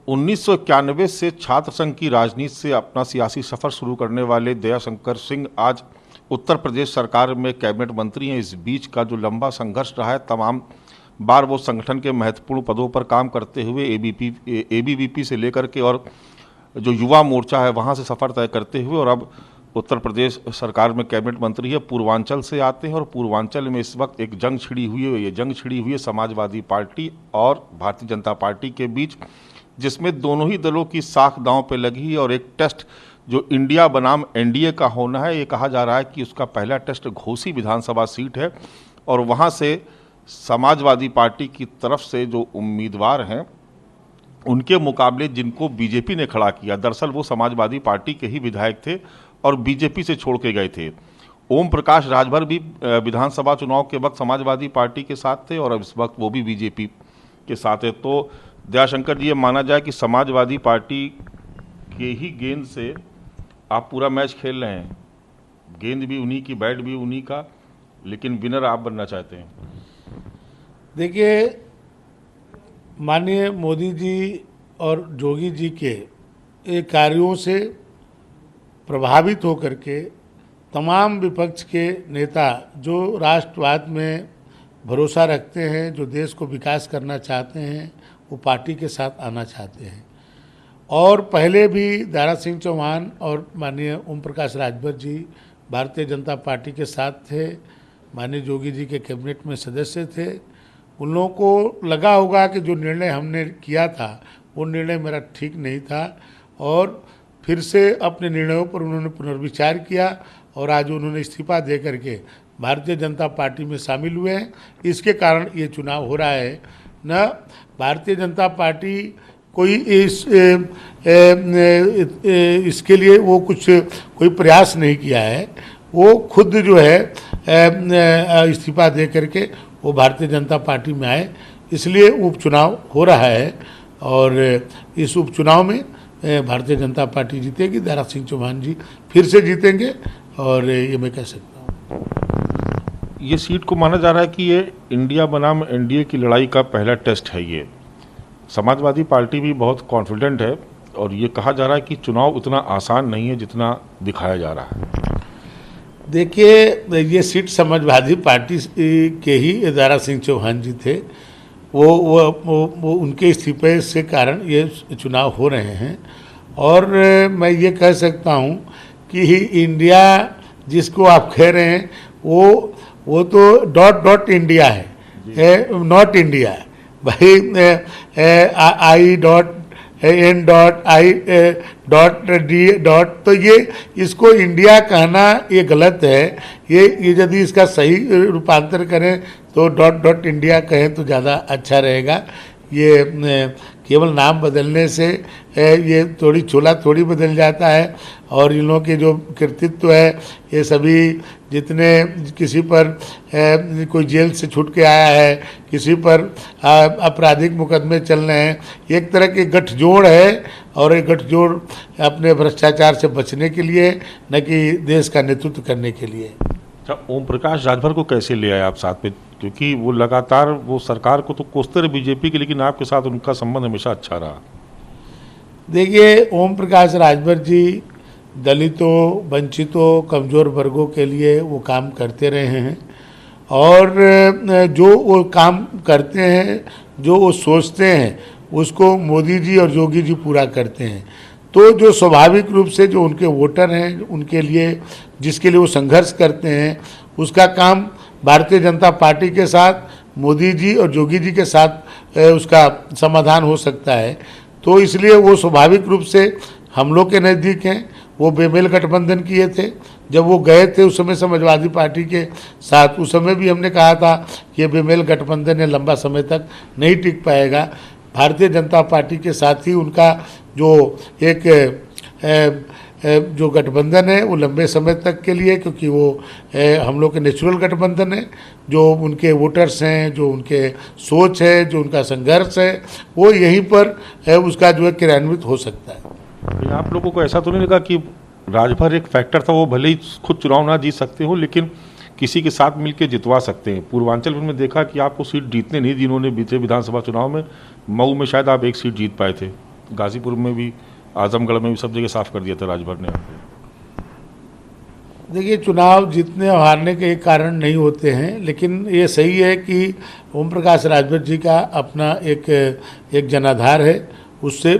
1991 से छात्र संघ की राजनीति से अपना सियासी सफर शुरू करने वाले दयाशंकर सिंह आज उत्तर प्रदेश सरकार में कैबिनेट मंत्री हैं। इस बीच का जो लंबा संघर्ष रहा है, तमाम बार वो संगठन के महत्वपूर्ण पदों पर काम करते हुए एबीवीपी से लेकर के और जो युवा मोर्चा है वहाँ से सफ़र तय करते हुए और अब उत्तर प्रदेश सरकार में कैबिनेट मंत्री है। पूर्वांचल से आते हैं और पूर्वांचल में इस वक्त एक जंग छिड़ी हुई है। ये जंग छिड़ी हुई है समाजवादी पार्टी और भारतीय जनता पार्टी के बीच, जिसमें दोनों ही दलों की साख दांव पे लगी है और एक टेस्ट जो इंडिया बनाम एनडीए का होना है, ये कहा जा रहा है कि उसका पहला टेस्ट घोसी विधानसभा सीट है और वहाँ से समाजवादी पार्टी की तरफ से जो उम्मीदवार हैं उनके मुकाबले जिनको बीजेपी ने खड़ा किया, दरअसल वो समाजवादी पार्टी के ही विधायक थे और बीजेपी से छोड़ के गए थे। ओम प्रकाश राजभर भी विधानसभा चुनाव के वक्त समाजवादी पार्टी के साथ थे और अब इस वक्त वो भी बीजेपी के साथ है। तो दयाशंकर जी, ये माना जाए कि समाजवादी पार्टी के ही गेंद से आप पूरा मैच खेल रहे हैं, गेंद भी उन्हीं की, बैट भी उन्हीं का, लेकिन विनर आप बनना चाहते हैं। देखिए, माननीय मोदी जी और जोगी जी के कार्यों से प्रभावित होकर के तमाम विपक्ष के नेता जो राष्ट्रवाद में भरोसा रखते हैं, जो देश को विकास करना चाहते हैं, वो पार्टी के साथ आना चाहते हैं। और पहले भी दारा सिंह चौहान और माननीय ओम प्रकाश राजभर जी भारतीय जनता पार्टी के साथ थे, माननीय जोगी जी के कैबिनेट में सदस्य थे। उन लोगों को लगा होगा कि जो निर्णय हमने किया था वो निर्णय मेरा ठीक नहीं था और फिर से अपने निर्णयों पर उन्होंने पुनर्विचार किया और आज उन्होंने इस्तीफा दे करके भारतीय जनता पार्टी में शामिल हुए हैं। इसके कारण ये चुनाव हो रहा है। न भारतीय जनता पार्टी कोई इसके लिए वो कोई प्रयास नहीं किया है, वो खुद जो है इस्तीफा दे करके वो भारतीय जनता पार्टी में आए, इसलिए उपचुनाव हो रहा है और इस उपचुनाव में भारतीय जनता पार्टी जीतेगी। दारा सिंह चौहान जी फिर से जीतेंगे और ये मैं कह सकता हूँ। ये सीट को माना जा रहा है कि ये इंडिया बनाम एनडीए की लड़ाई का पहला टेस्ट है। ये समाजवादी पार्टी भी बहुत कॉन्फिडेंट है और ये कहा जा रहा है कि चुनाव उतना आसान नहीं है जितना दिखाया जा रहा है। देखिए, ये सीट समाजवादी पार्टी के ही दारा सिंह चौहान जी थे, वो उनके इस्तीफे से कारण ये चुनाव हो रहे हैं। और मैं ये कह सकता हूँ कि इंडिया जिसको आप कह रहे हैं वो तो डॉट इंडिया है, नॉट इंडिया है भाई। I dot N dot I dot D dot, तो ये इसको इंडिया कहना ये गलत है। ये यदि इसका सही रूपांतर करें तो डॉट इंडिया कहें तो ज़्यादा अच्छा रहेगा। ये केवल नाम बदलने से ये थोड़ी छोला थोड़ी बदल जाता है और इन लोगों के जो कृतित्व है, ये सभी जितने किसी पर कोई जेल से छूट के आया है, किसी पर आपराधिक मुकदमे चल रहे हैं, एक तरह के गठजोड़ है और ये गठजोड़ अपने भ्रष्टाचार से बचने के लिए, न कि देश का नेतृत्व करने के लिए। अच्छा, ओम प्रकाश राजभर को कैसे ले आए आप साथ में, क्योंकि वो लगातार वो सरकार को तो कोसते रहे बीजेपी के, लेकिन आपके साथ उनका संबंध हमेशा अच्छा रहा। देखिए, ओम प्रकाश राजभर जी दलितों, वंचितों, कमज़ोर वर्गों के लिए वो काम करते रहे हैं और जो वो काम करते हैं, जो वो सोचते हैं, उसको मोदी जी और योगी जी पूरा करते हैं। तो जो स्वाभाविक रूप से जो उनके वोटर हैं, उनके लिए जिसके लिए वो संघर्ष करते हैं, उसका काम भारतीय जनता पार्टी के साथ मोदी जी और योगी जी के साथ उसका समाधान हो सकता है। तो इसलिए वो स्वाभाविक रूप से हम लोग के नज़दीक हैं। वो बेमेल गठबंधन किए थे, जब वो गए थे उस समय समाजवादी पार्टी के साथ, उस समय भी हमने कहा था कि ये बेमेल गठबंधन है, लंबा समय तक नहीं टिक पाएगा। भारतीय जनता पार्टी के साथ ही उनका जो एक जो गठबंधन है वो लंबे समय तक के लिए, क्योंकि वो हम लोग के नेचुरल गठबंधन है। जो उनके वोटर्स हैं, जो उनके सोच है, जो उनका संघर्ष है, वो यहीं पर उसका जो है क्रियान्वित हो सकता है। आप लोगों को ऐसा तो नहीं लगा कि राजभर एक फैक्टर था, वो भले ही खुद चुनाव ना जीत सकते हो लेकिन किसी के साथ मिलकर जितवा सकते हैं? पूर्वांचल में देखा कि आपको सीट जीतने नहीं दी इन्होंने बीते विधानसभा चुनाव में, मऊ में शायद आप एक सीट जीत पाए थे। गाजीपुर में भी, आजमगढ़ में भी, सब जगह साफ कर दिया था राजभर ने। देखिए, चुनाव जीतने और हारने के एक कारण नहीं होते हैं, लेकिन ये सही है कि ओम प्रकाश राजभर जी का अपना एक जनाधार है, उससे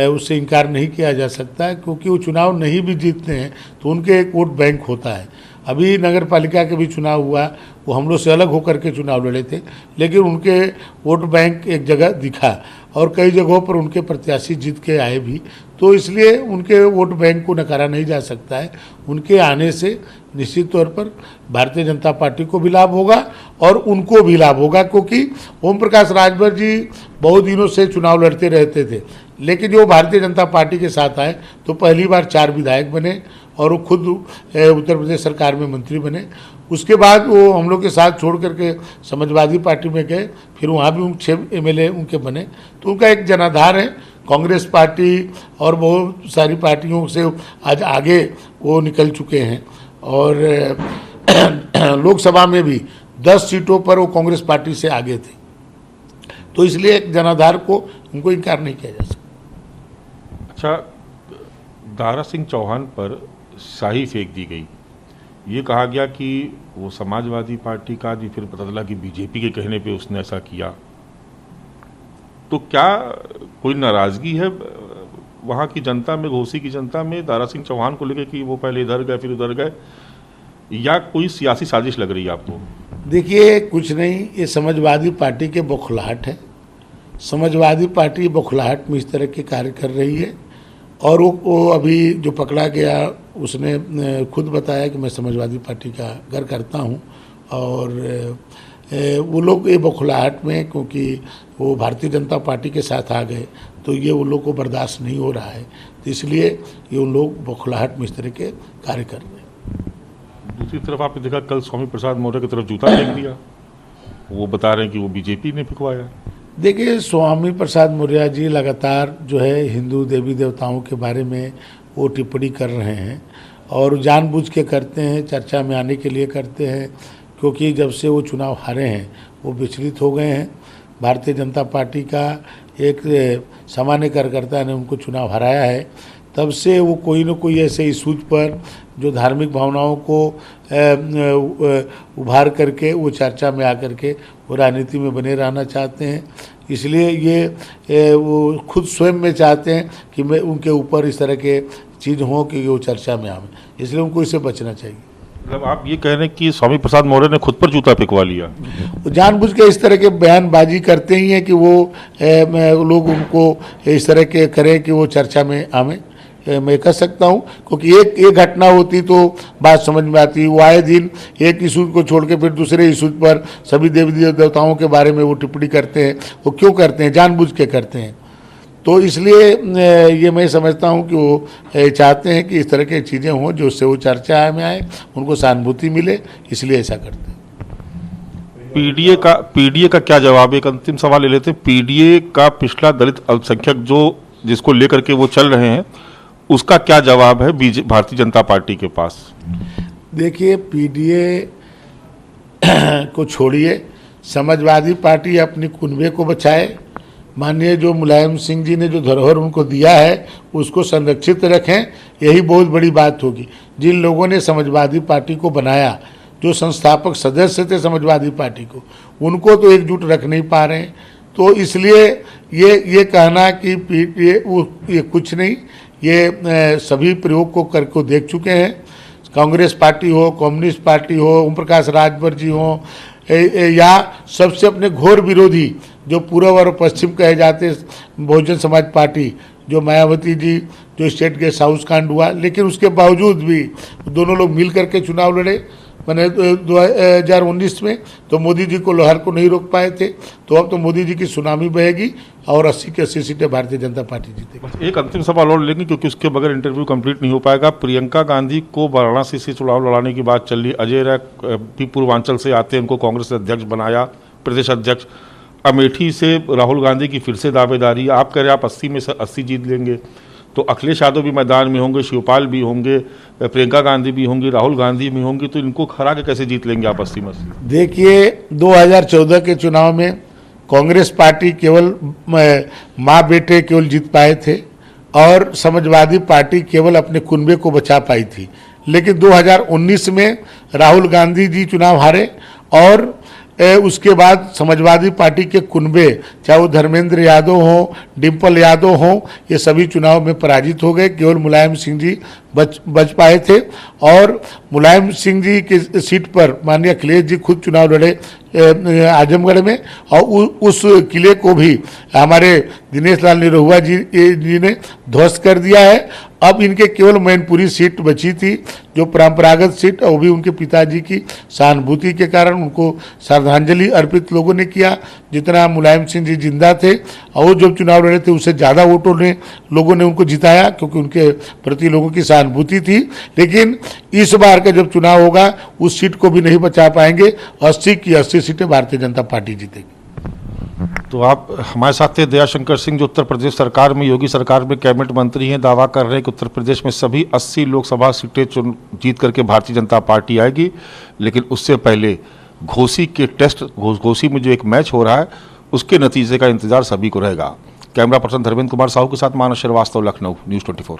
उससे इनकार नहीं किया जा सकता, क्योंकि वो चुनाव नहीं भी जीतते हैं तो उनके एक वोट बैंक होता है। अभी नगर पालिका के भी चुनाव हुआ, वो हम लोग से अलग होकर के चुनाव लड़े थे, लेकिन उनके वोट बैंक एक जगह दिखा और कई जगहों पर उनके प्रत्याशी जीत के आए भी, तो इसलिए उनके वोट बैंक को नकारा नहीं जा सकता है। उनके आने से निश्चित तौर पर भारतीय जनता पार्टी को भी लाभ होगा और उनको भी लाभ होगा, क्योंकि ओम प्रकाश राजभर जी बहुत दिनों से चुनाव लड़ते रहते थे, लेकिन जो भारतीय जनता पार्टी के साथ आए तो पहली बार 4 विधायक बने और वो खुद उत्तर प्रदेश सरकार में मंत्री बने। उसके बाद वो हम लोग के साथ छोड़ करके समाजवादी पार्टी में गए, फिर वहाँ भी 6 MLA उनके बने, तो उनका एक जनाधार है। कांग्रेस पार्टी और बहुत सारी पार्टियों से आज आगे वो निकल चुके हैं और लोकसभा में भी 10 सीटों पर वो कांग्रेस पार्टी से आगे थे, तो इसलिए एक जनाधार को उनको इनकार नहीं किया जा सकता। अच्छा, दारा सिंह चौहान पर शाही फेंक दी गई, ये कहा गया कि वो समाजवादी पार्टी का, जी फिर पता चला कि बीजेपी के कहने पे उसने ऐसा किया, तो क्या कोई नाराजगी है वहाँ की जनता में, घोसी की जनता में दारा सिंह चौहान को लेकर कि वो पहले इधर गए फिर उधर गए, या कोई सियासी साजिश लग रही है आपको? देखिए, कुछ नहीं, ये समाजवादी पार्टी के बौखलाहट है। समाजवादी पार्टी बौखलाहट में इस तरह के कार्य कर रही है और वो अभी जो पकड़ा गया उसने खुद बताया कि मैं समाजवादी पार्टी का घर करता हूं, और वो लोग ये बौखलाहट में, क्योंकि वो भारतीय जनता पार्टी के साथ आ गए, तो ये उन लोग को बर्दाश्त नहीं हो रहा है, तो इसलिए ये उन लोग बौखलाहट में इस तरह के कार्य कर रहे हैं। दूसरी तरफ आपने देखा कल स्वामी प्रसाद मौर्य की तरफ जूता फेंक दिया, वो बता रहे हैं कि वो बीजेपी ने फिकवाया। देखिए, स्वामी प्रसाद मौर्य जी लगातार जो है हिंदू देवी देवताओं के बारे में वो टिप्पणी कर रहे हैं और जानबूझ के करते हैं, चर्चा में आने के लिए करते हैं, क्योंकि जब से वो चुनाव हारे हैं वो विचलित हो गए हैं। भारतीय जनता पार्टी का एक सामान्य कार्यकर्ता ने उनको चुनाव हराया है, तब से वो कोई न कोई ऐसे इशूज पर जो धार्मिक भावनाओं को उभार करके वो चर्चा में आकर के वो राजनीति में बने रहना चाहते हैं। इसलिए ये वो खुद स्वयं में चाहते हैं कि मैं उनके ऊपर इस तरह के चीज़ हों कि वो चर्चा में आवे, इसलिए उनको इससे बचना चाहिए। मतलब आप ये कह रहे हैं कि स्वामी प्रसाद मौर्य ने खुद पर जूता फेंकवा लिया? वो जानबूझ के इस तरह के बयानबाजी करते ही हैं कि वो लोग उनको इस तरह के करें कि वो चर्चा में आवे। मैं कह सकता हूं, क्योंकि एक घटना होती तो बात समझ में आती, वो आए दिन एक इशू को छोड़ के फिर दूसरे इशू पर सभी देवी देवताओं के बारे में वो टिप्पणी करते हैं। वो क्यों करते हैं? जानबूझ के करते हैं। तो इसलिए ये मैं समझता हूं कि वो चाहते हैं कि इस तरह की चीज़ें हों जो उससे वो चर्चा में आए, उनको सहानुभूति मिले, इसलिए ऐसा करते हैं। पीडीए का क्या जवाब? एक अंतिम सवाल ले लेते हैं। पीडीए का पिछला दलित अल्पसंख्यक जिसको लेकर के वो चल रहे हैं, उसका क्या जवाब है भारतीय जनता पार्टी के पास? देखिए, पीडीए को छोड़िए, समाजवादी पार्टी अपनी कुनबे को बचाए। माननीय जो मुलायम सिंह जी ने जो धरोहर उनको दिया है उसको संरक्षित रखें, यही बहुत बड़ी बात होगी। जिन लोगों ने समाजवादी पार्टी को बनाया, जो संस्थापक सदस्य थे समाजवादी पार्टी को, उनको तो एकजुट रख नहीं पा रहे हैं। तो इसलिए ये कहना कि ये कुछ नहीं, ये सभी प्रयोग को करके देख चुके हैं। कांग्रेस पार्टी हो, कम्युनिस्ट पार्टी हो, ओम प्रकाश राजभर जी हो, या सबसे अपने घोर विरोधी जो पूर्व और पश्चिम कहे जाते बहुजन समाज पार्टी, जो मायावती जी जो स्टेट गेस्ट हाउस कांड हुआ, लेकिन उसके बावजूद भी दोनों लोग मिल करके चुनाव लड़े। मैंने 2019 में तो मोदी जी को लोहार को नहीं रोक पाए थे, तो अब तो मोदी जी की सुनामी बहेगी और 80 की 80 सीटें भारतीय जनता पार्टी जीतेगी। एक अंतिम सवाल और लेंगे क्योंकि उसके बगैर इंटरव्यू कंप्लीट नहीं हो पाएगा। प्रियंका गांधी को वाराणसी से चुनाव लड़ाने की बात चल रही। अजय राय भी पूर्वांचल से आते हैं, उनको कांग्रेस अध्यक्ष बनाया, प्रदेश अध्यक्ष। अमेठी से राहुल गांधी की फिर से दावेदारी। आप कह रहे हैं आप 80 में से 80 जीत लेंगे, तो अखिलेश यादव भी मैदान में होंगे, शिवपाल भी होंगे, प्रियंका गांधी भी होंगी, राहुल गांधी भी होंगी, तो इनको हरा के कैसे जीत लेंगे आप 80 में? देखिए, 2014 के चुनाव में कांग्रेस पार्टी केवल माँ बेटे केवल जीत पाए थे और समाजवादी पार्टी केवल अपने कुनबे को बचा पाई थी। लेकिन 2019 में राहुल गांधी जी चुनाव हारे और उसके बाद समाजवादी पार्टी के कुनबे, चाहे वो धर्मेंद्र यादव हो, डिम्पल यादव हो, ये सभी चुनाव में पराजित हो गए। केवल मुलायम सिंह जी बच पाए थे और मुलायम सिंह जी की सीट पर माननीय अखिलेश जी खुद चुनाव लड़े आजमगढ़ में और उस किले को भी हमारे दिनेश लाल निरहुआ जी ने ध्वस्त कर दिया है। अब इनके केवल मैनपुरी सीट बची थी जो परंपरागत सीट, वो भी उनके पिताजी की सहानुभूति के कारण उनको श्रद्धांजलि अर्पित लोगों ने किया। जितना मुलायम सिंह जी जिंदा थे और जब चुनाव लड़े थे उससे ज़्यादा वोटों ने लोगों ने उनको जिताया क्योंकि उनके प्रति लोगों की सहानुभूति थी। लेकिन इस बार का जब चुनाव होगा उस सीट को भी नहीं बचा पाएंगे। 80 की 80 सीटें भारतीय जनता पार्टी जीतेगी। तो आप हमारे साथ थे दयाशंकर सिंह, जो उत्तर प्रदेश सरकार में, योगी सरकार में कैबिनेट मंत्री हैं। दावा कर रहे हैं कि उत्तर प्रदेश में सभी 80 लोकसभा सीटें जीत करके भारतीय जनता पार्टी आएगी। लेकिन उससे पहले घोसी के टेस्ट, घोसी में जो एक मैच हो रहा है उसके नतीजे का इंतजार सभी को रहेगा। कैमरा पर्सन धर्मेंद्र कुमार साहू के साथ मानस श्रीवास्तव, लखनऊ, न्यूज़ 24।